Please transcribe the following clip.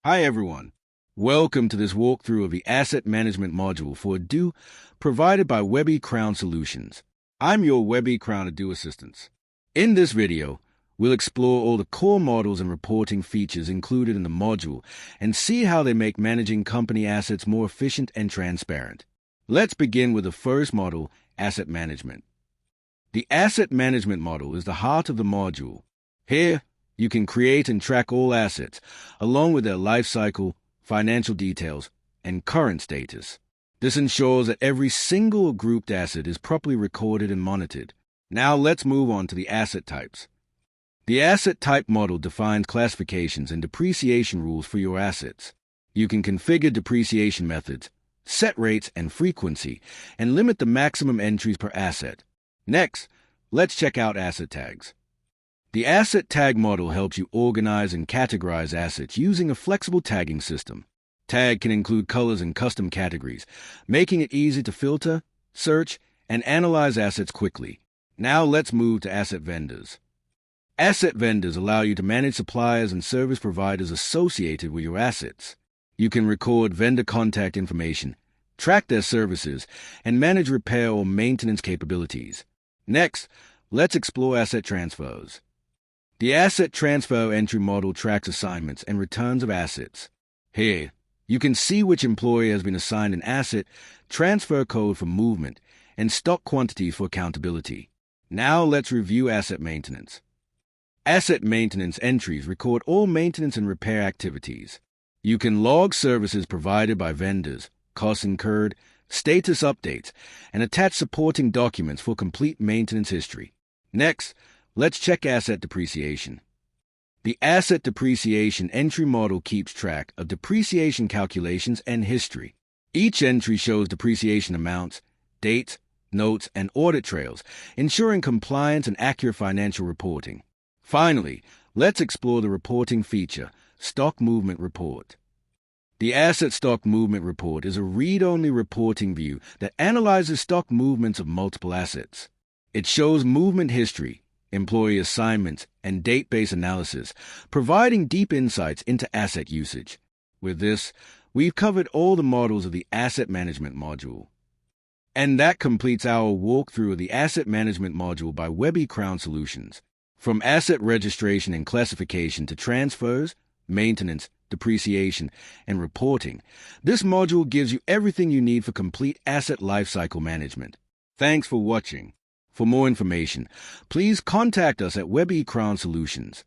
Hi everyone. Welcome to this walkthrough of the Asset Management module for Odoo provided by Webbycrown Solutions. I'm your Webbycrown Odoo assistant. In this video, we'll explore all the core models and reporting features included in the module and see how they make managing company assets more efficient and transparent. Let's begin with the first model, Asset Management. The Asset Management model is the heart of the module. Here, you can create and track all assets, along with their life cycle, financial details, and current status. This ensures that every single grouped asset is properly recorded and monitored. Now let's move on to the asset types. The asset type model defines classifications and depreciation rules for your assets. You can configure depreciation methods, set rates and frequency, and limit the maximum entries per asset. Next, let's check out asset tags. The asset tag model helps you organize and categorize assets using a flexible tagging system. Tag can include colors and custom categories, making it easy to filter, search, and analyze assets quickly. Now let's move to asset vendors. Asset vendors allow you to manage suppliers and service providers associated with your assets. You can record vendor contact information, track their services, and manage repair or maintenance capabilities. Next, let's explore asset transfers. The asset transfer entry model tracks assignments and returns of assets. Here, you can see which employee has been assigned an asset, transfer code for movement, and stock quantities for accountability. Now let's review asset maintenance. Asset maintenance entries record all maintenance and repair activities. You can log services provided by vendors, costs incurred, status updates, and attach supporting documents for complete maintenance history. Next, let's check asset depreciation. The asset depreciation entry model keeps track of depreciation calculations and history. Each entry shows depreciation amounts, dates, notes, and audit trails, ensuring compliance and accurate financial reporting. Finally, let's explore the reporting feature, Stock Movement Report. The Asset Stock Movement Report is a read-only reporting view that analyzes stock movements of multiple assets. It shows movement history, employee assignments, and date-based analysis, providing deep insights into asset usage. With this, we've covered all the models of the Asset Management module. And that completes our walkthrough of the Asset Management module by Webbycrown Solutions. From asset registration and classification to transfers, maintenance, depreciation, and reporting, this module gives you everything you need for complete asset lifecycle management. Thanks for watching. For more information, please contact us at Webbycrown Solutions.